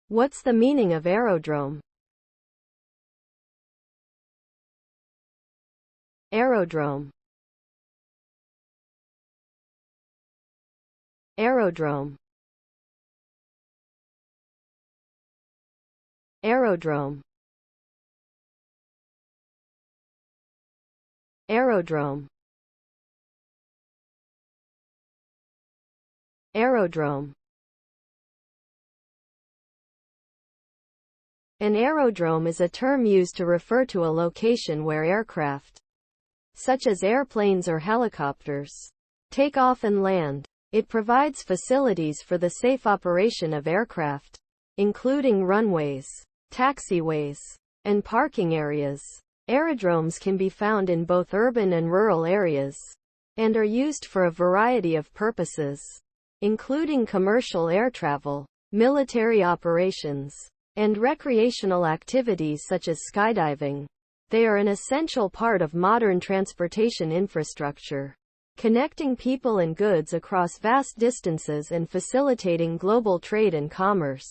What's the meaning of aerodrome? Aerodrome. Aerodrome. Aerodrome. Aerodrome. Aerodrome. An aerodrome is a term used to refer to a location where aircraft, such as airplanes or helicopters, take off and land. It provides facilities for the safe operation of aircraft, including runways, taxiways, and parking areas. Aerodromes can be found in both urban and rural areas, and are used for a variety of purposes, including commercial air travel, military operations, and recreational activities such as skydiving. They are an essential part of modern transportation infrastructure, connecting people and goods across vast distances and facilitating global trade and commerce.